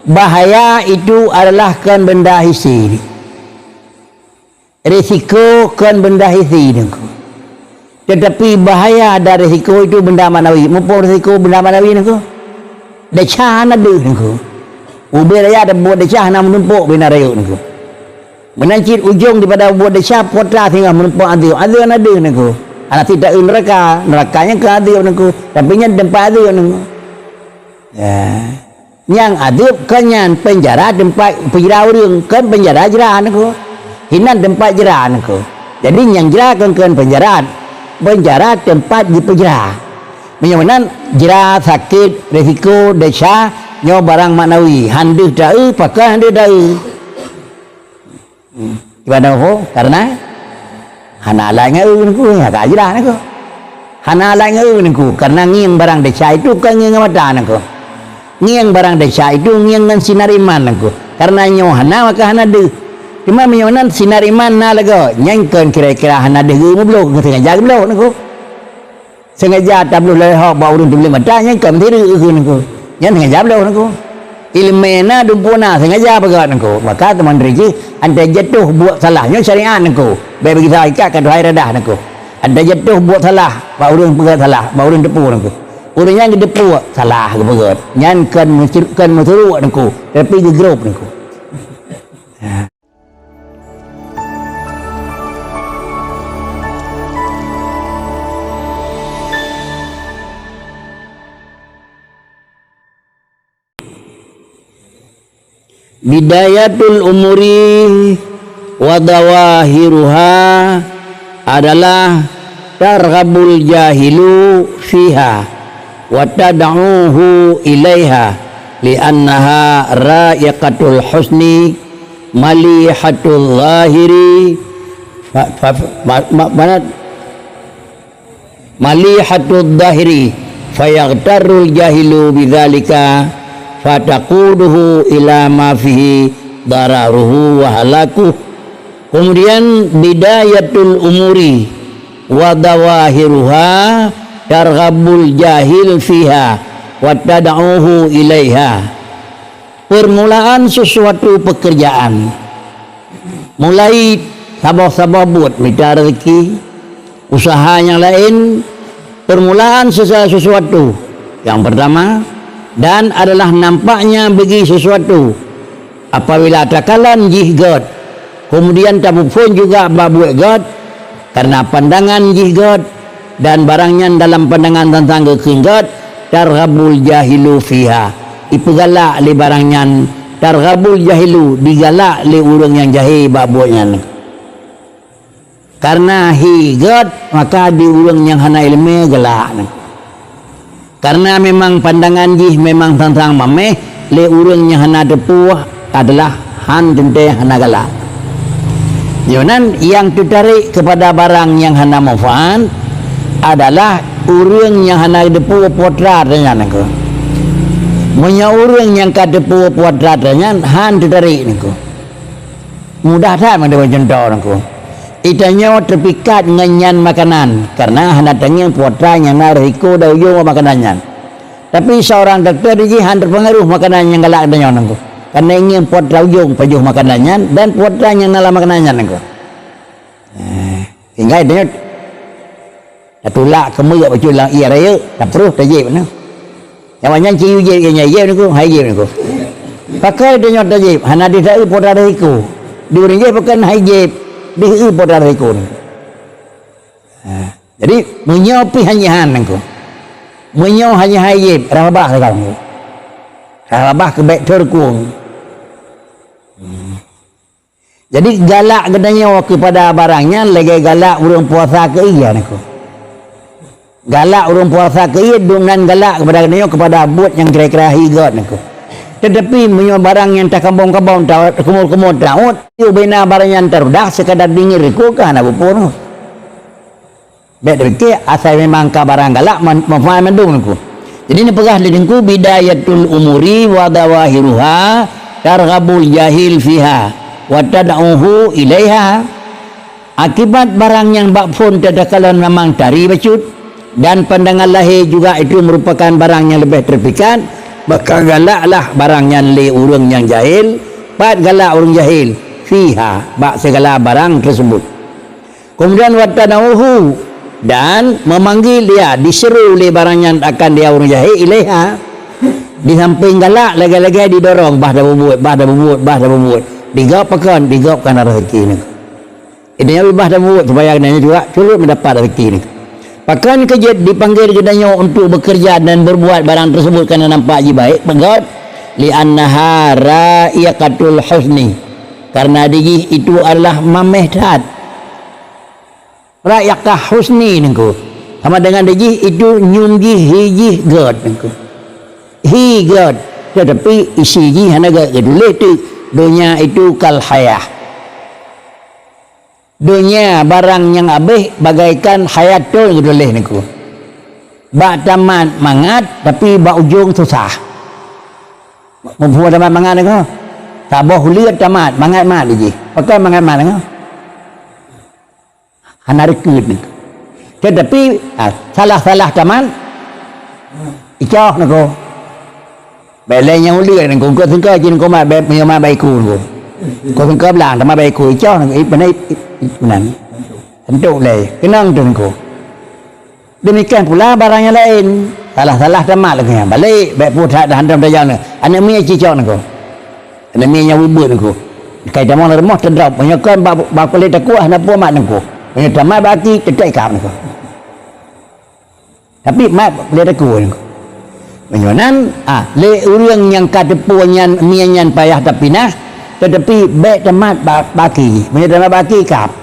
bahaya itu adalah kan benda hisi, risiko kan benda hisi nengku. Tetapi bahaya ada risiko itu benda manawi. Mumpung risiko benda manawi nengku, decah ada nengku. Ubir raya ada buat decah nak menumpuk bina raya nengku. Menancit ujung daripada buat decah potra tinggal menumpuk adil. Adil ada nengku. Anak tidak neraka, nerakanya ke adil nengku. Tapi nya tempat adil nengku. Ya. Yang adil kan yang penjara tempat penjara orang kan penjara jerah nengku. Hinan tempat jerah nengku. Jadi yang jerah kan penjara. Penjara tempat di penjara. Menyamanan jerah sakit risiko desa nyo barang maknawi handih dah pakai handih dah. Gimana ho? Karena hana lain nengku ya tak jerah nengku. Hana lain nengku karena ngiang barang desa itu kan ngiang mata nengku. Ngiang barang desa itu ngiang dengan sinar iman nengku. Karena nyo hana maka hana deh. Cuma menyonan sinar iman na lago nyangkeun kira-kira hana deu mu belum sengaja belum nengku. Sengaja tak belum lehok bau dun beli mata nyangkeun tiru nengku. Nyan sengaja belum nengku. Ilmena dumpuna sengaja bagat nengku. Maka teman riji anda jatuh buat salahnya syariat nengku. Baik bagi saya ikat kan hai redah nengku. Anda jatuh buat salah, bau dun bagat salah, bau dun depu nengku. Urang yang depu salah ke bagat. Nyan kan muturu nengku. Tapi ke grup nengku. Bidayatul umuri wa dawahiruha adalah targhabul jahilu fiha wa tad'uhu ilaiha li'annaha ra'iqatul husni malihatul zahiri malihatul zahiri fayaghtarul jahilu bidzalika fataquduhu ila ma fihi dararuhu wa halakuh. Kemudian bidayatul umuri wa dawahiruha targhabul jahil fiha wa tad'uhu ilaiha. Permulaan sesuatu pekerjaan, mulai sabah-sabah buat minta rezeki, usaha yang lain, permulaan sesuatu yang pertama dan adalah nampaknya bagi sesuatu apabila takalan jihgad kemudian tabupun juga babuek god karena pandangan jihgad dan barangnya dalam pandangan tentang kekinggat targhabul jahilu fiha ipegalak li barangnya targhabul jahilu digalak li urang yang jahil babueknya karena higad maka di urang yang hana ilmu galak karena memang pandangan jih memang tentang mameh le urangnya hana depuh adalah han tente hana galak. Yonan yang tertarik kepada barang yang hana manfaat adalah urang yang hana depuh potrat dengan nengko. Munya urang yang ka depuh potrat dengan han tertarik nengko. Mudah tak mendapat contoh nengko. Itanya terpikat dengan makanan karena hendak tenging putra yang nariko dauyung makanannya. Tapi seorang doktor ini han terpengaruh makanan yang galak dengan nengko. Karena ingin putra dauyung pajuh makanannya dan putra yang nala makanannya nengko. Hingga dia tulak kemudian baculang iya raya tak perlu tajib nengko. Yang banyak ciu je yang ye nengko, hai je nengko. Pakai dia tajib, hana dia putra dauyung. Diuring je pakai hai je. Dia pada rekor. Jadi menyopi hanya nengko. Menyo hanya hayib rabah kamu. Rabah ke baik terkuang. Jadi galak gedanya kepada barangnya lagi galak urang puasa ke iya nengko. Galak urang puasa ke iya dengan galak kepada gedanya kepada buat yang kira-kira higat nengko. Tetapi menyo barang yang tak kembang-kembang kumur-kumur taut itu bina barang yang terudah sekadar dingin riku kan apa pun. Baik asal memang ka barang galak manfaat mendung nengku. Jadi ini pegah lidengku bidayatul umuri wa dawahiruha targhabul jahil fiha wa tad'uhu ilaiha. Akibat barang yang bakfun tadakalan memang tari bacut dan pandangan lahir juga itu merupakan barang yang lebih terpikat maka galaklah barang yang le urang yang jahil, pat galak orang jahil fiha bak segala barang tersebut. Kemudian watanauhu, dan memanggil dia, diseru oleh barang yang akan dia orang jahil ilaiha, di samping galak lagi-lagi didorong bah dah berbuat digap pakan digapkan rezeki ni. Ini yang bah dah buat supaya dia juga cukup mendapat rezeki ni. Pakan kerja dipanggil kedanya untuk bekerja dan berbuat barang tersebut kerana nampak je baik, pegat li annaha ra'iqatul husni, karena dia itu adalah mamehdat ra'iqah husni niku, sama dengan dia itu nyunggi hiji god niku hi god, tetapi isi ji hanaga gedule tu dunia itu kal hayah, dunia barang yang habis bagaikan hayatul gedule niku, bak tamat mangat tapi bak ujung susah. Mempunyai tamat mangat niku tabah liat tamat mangat mat ji pakai mangat mat niku hana rekut niku, tetapi salah tamat icah niku belai yang ulian niku ko sengka jin ko mat be ma baiku niku ko sengka belang tamat baiku icah niku ipanai nan tentu le kenang tu niku. Demikian pula barang yang lain, salah tamat lagi yang balik baik putra dah hantam dayang ni anak mi cicak niku, anak mi yang ubud niku kai tamang remah terdrap banyakan bak kulit takuah napa mat niku banyak tamat baki tetek kam niku, tapi mat kulit takuah niku menyonan le urang yang kadepuan mianyan payah tapi nah, tetapi baik tamat baki banyak tamat baki kap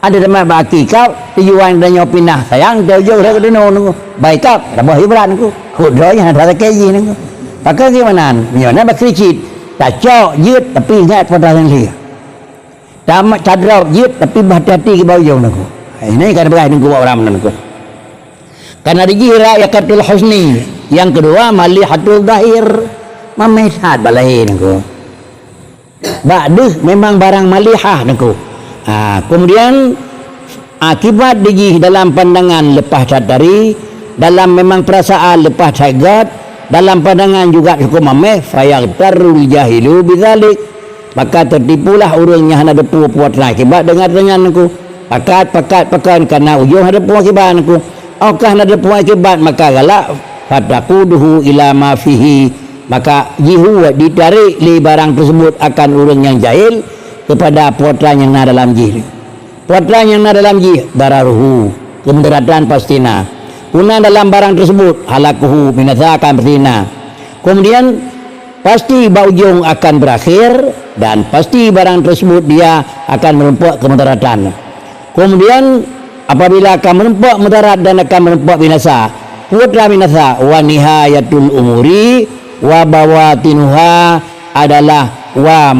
ada teman baki kau tujuan dan nyo pindah sayang jauh-jauh dak deno niku baik kau dah hibran niku khodonya ada keji niku pakai gimana nyona bakricit tak cok yut tapi ingat pada yang dia tamat cadrau yut tapi berhati-hati ke bawah niku ini kan berai niku orang niku karena dijira yaqatul husni. Yang kedua malihatul zahir, mamehad balai niku ba'duh memang barang malihah niku. Kemudian akibat digi dalam pandangan lepas sadari, dalam memang perasaan lepas sagat, dalam pandangan juga hukum mameh fayaghtarul jahilu bidzalik, maka tertipulah orang yang ada puat akibat dengan niku pakat karena ujung ada puat akibat niku aukah ada puat akibat maka galak fataquduhu ila ma fihi, maka jihu ditarik li barang tersebut akan orang yang jahil kepada putra yang ada dalam jih. Putra yang ada dalam jih dararuhu, kemudaratan pastina. Kuna dalam barang tersebut halakuhu binasa akan pastina. Kemudian pasti baujung akan berakhir dan pasti barang tersebut dia akan merempuak kemudaratan. Kemudian apabila akan merempuak mudarat dan akan merempuak binasa, putra binasa wa nihayatul umuri wa bawatinuha adalah wa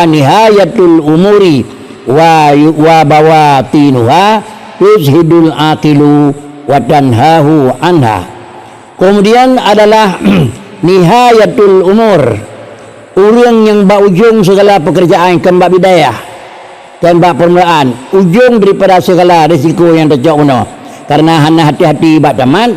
nihayatul umuri wa bawatinuha yuzhidul aqilu wa tanhahu anha. Kemudian adalah nihayatul umur, orang yang ujung segala pekerjaan kembak bidayah dan bak permulaan, ujung daripada segala risiko yang terjadi guna karena hana hati-hati bak taman.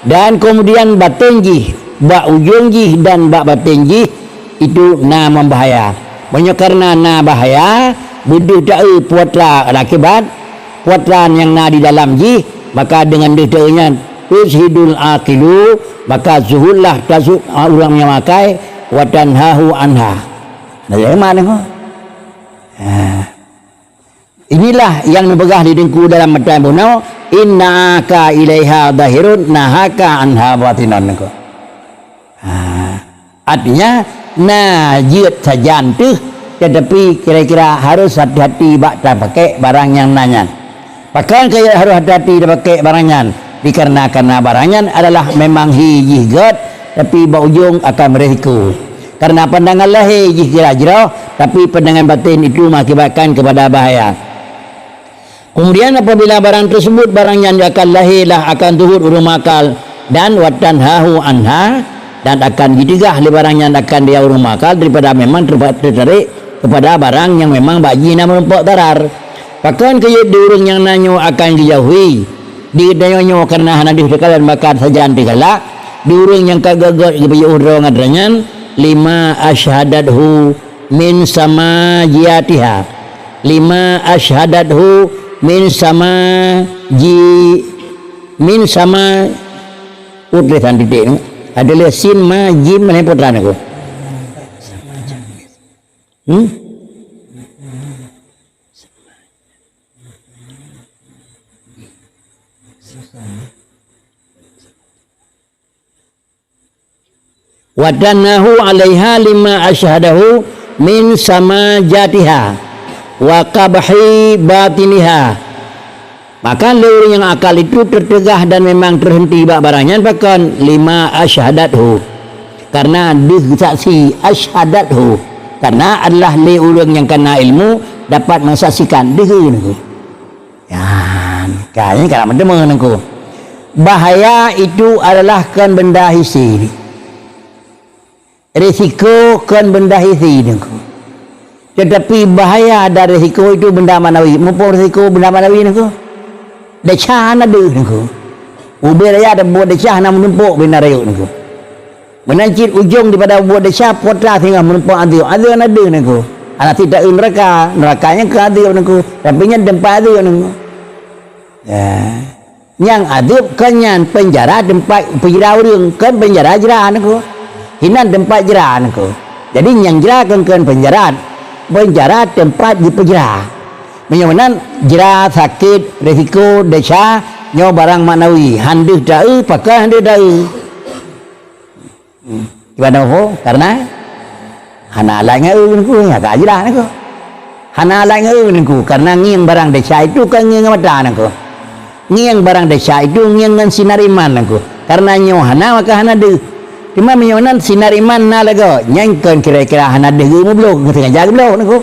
Dan kemudian batenji bak ujung jih dan bak batenji itu na membahaya. Banyak karena na bahaya buduh tahu putra akibat putra yang na di dalam jih, maka dengan detailnya tushidul aqilu, maka zuhullah tasuk orang yang makai wa tanhahu anha. Dari mana ko? Inilah yang dibegah di dengku dalam mata bunau, innaka ilaiha dahirun nahaka anha batinan ko. Artinya najit sajan tu, tetapi kira-kira harus hati-hati bak tak pakai barang yang nanya. Pakai kaya harus hati-hati dah pakai barangnya, dikarenakan barangnya adalah memang hiji god, tapi berujung akan berisiko. Karena pandangan lahir hiji kira-kira, tapi pandangan batin itu mengakibatkan kepada bahaya. Kemudian apabila barang tersebut barang yang akan lahirlah akan turut urung makal dan watan hahu anha, dan akan ditigah oleh barang yang akan dia urung makal daripada memang tertarik kepada barang yang memang bagi nak merempak darar. Bahkan kaya diurung yang nanyo akan dijauhi, dinyo karena hana dihukal dan bakar saja anti galak, diurang yang kagagot bagi urang adranyan lima asyhadathu min sama jiatiha lima asyhadathu min sama utresan titik ni adalah sin ma jim mana putran aku wadanahu alaiha lima asyhadahu min sama jatiha wa qabhi batiniha. Maka leuring yang akal itu tertegah dan memang terhenti barangnya bahkan lima asyhadathu karena disaksi asyhadathu karena adalah leuring yang kena ilmu dapat mensaksikan dihun ya kayaknya kalau mendengar aku bahaya itu adalah kan benda hisi risiko kan benda hisi aku tetapi bahaya dari risiko itu benda manawi mumpung risiko benda manawi aku decah na deu nengko ubir ya ada buat decah na menumpuk bina rayu nengko menancit ujung daripada buat decah potra tinggal menumpuk adil na deu nengko anak tidak nerakanya ke adil nengko tapi nya tempat adil nengko ya yang adil kan yang penjara tempat penjara urang kan penjara jera nengko hinan tempat jera nengko jadi yang jera kan penjara tempat di penjara menyamanan jera sakit risiko desa nyawa barang maknawi handih dai pakai handih dai gimana ho karena hana lain ngeun ya ka jera nako hana lain ngeun karena ngiang barang desa itu kan ngiang mata nako ngiang barang desa itu ngiang ngan sinar iman nako karena nyawa hana maka hana de cuma menyamanan sinar iman na lago nyangkeun kira-kira hana de mu blok sengaja blok nako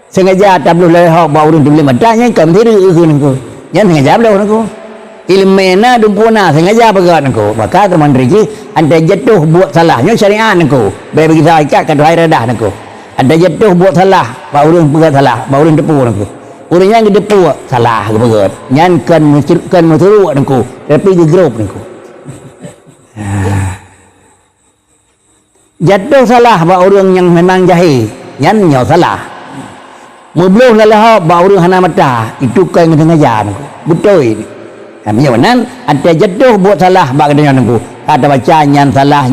sengaja tak boleh hok bawa urun boleh madanya kam tiru nengko nyan sengaja belau nengko ilmena dumpuna sengaja begat nengko maka teman riji anda jatuh buat salahnya syariat nengko bagi kita ikat ke dua redah nengko anda jatuh buat salah bawa urun begat salah bawa urun depu nengko urun yang depu salah begat nyan kan muturu nengko tapi di grup nengko jatuh salah bawa urun yang memang jahil nyan nyaw salah Mubluh lalah bauru hana mata itu kan sengaja betul ini. Kami yang ada jatuh buat salah bak dengan aku. Kata baca nyan salah.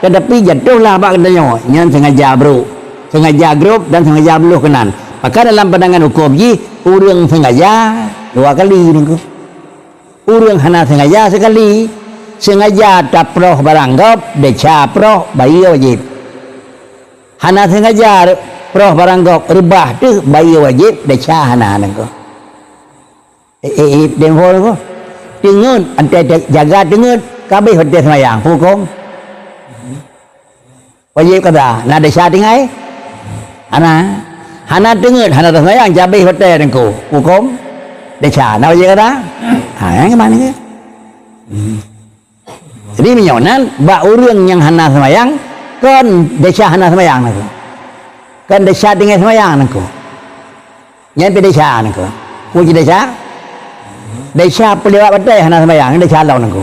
Tetapi jatuhlah bak dengan nyan sengaja bro. Sengaja grup dan sengaja beluh kenan. Maka dalam pandangan hukum ji urang sengaja dua kali niku. Urang hana sengaja sekali. Sengaja taproh baranggap deca proh bayi wajib. Hana sengaja proh baranggap rebah tu bayi wajib deca hana nengko denghol ko dengun ante jaga dengun kabeh hotel semayang hukum wajib kada na deca tingai hana dengun hana semayang kabeh hotel nengko hukum deca na wajib kada yang mana ke jadi menyonan ba urang yang hana semayang kon deca hana semayang nengko kan desa dengan semayang nengko nyampe desa nengko kunci desa pelewat batai hana semayang desa law nengko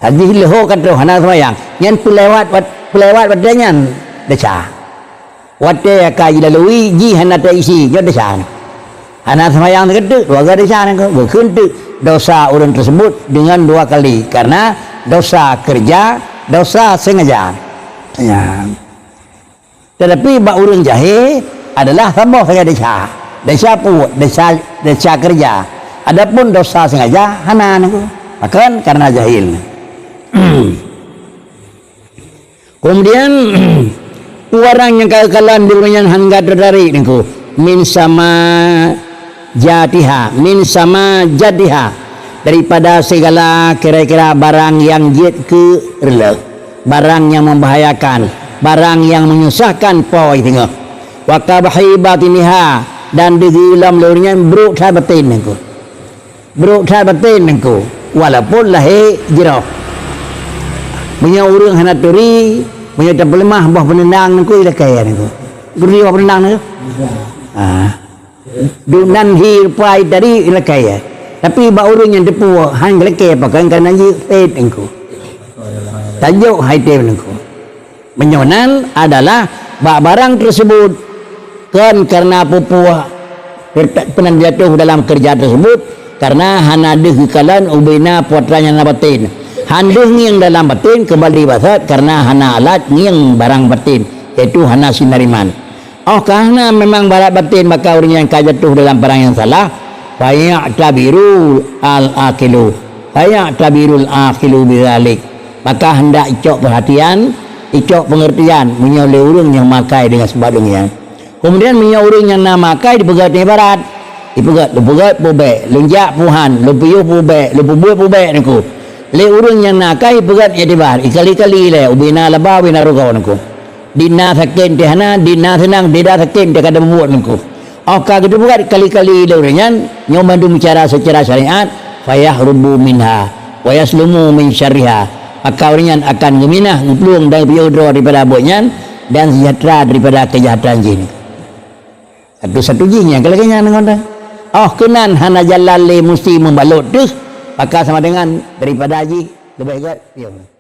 hadis leho kata hana semayang nyan pelewat batai nyan desa batai kaji lalui ji hana terisi jo desa hana semayang nengko warga desa nengko berkentu dosa orang tersebut dengan dua kali karena dosa kerja dosa sengaja ya. Tetapi bak urang jahil adalah tambah saja desa pun desa kerja. Adapun dosa sengaja hana niku. Maka karena jahil. Kemudian orang yang kekalan diurang hangga tertarik niku min sama jatiha daripada segala kira-kira barang yang jid ke relak, barang yang membahayakan, barang yang menyusahkan pawai tengah wa qabahi batiniha dan di dalam lurnya buruk tak batin nengko walaupun lahi jirah punya urang hana turi punya lemah bah penendang nengko ila kaya nengko beri bah penendang nengko dunan hi pai tadi ila kaya Tapi ba urang yang depu hang leke pakai karena ji engko. Tajuk haite engko. Menyonan adalah barang tersebut kan karena pupuh pernah jatuh dalam kerja tersebut karena hanadeh kekalan ubina putranya nabatin handeh yang dalam batin kembali basat karena hana alat yang barang batin yaitu hana sinariman. Oh karena memang barat batin maka orang yang jatuh dalam barang yang salah faya'tabirul al-aqilu faya'tabirul aqilu bidzalik, maka hendak icok perhatian, icok pengertian menyoleh urang yang makai dengan sebagainya. Kemudian menyoleh urang yang nak makai dipegat ni barat, dipegat pubek, lunjak puhan, lupuyuh pubek, lupubuh pubek niku. Le urang yang nak kai pegat ya dibar, ikali-kali le ubina laba ubina rugau niku. Dina sakin tehana, dina senang, tidak sakin dia kada membuat niku. Oh kagak dipegat kali-kali le urangnya nyomandu bicara secara syariat, fayahrubu minha wa yaslumu min syarriha. Maka orang akan geminah ngepluang dan biodro daripada aboknya dan sejahtera daripada kejahatan jin. Satu jinnya kalau kena ngonda. Oh kenan hana jalal le mesti membalut tu. Maka sama dengan daripada haji lebih baik.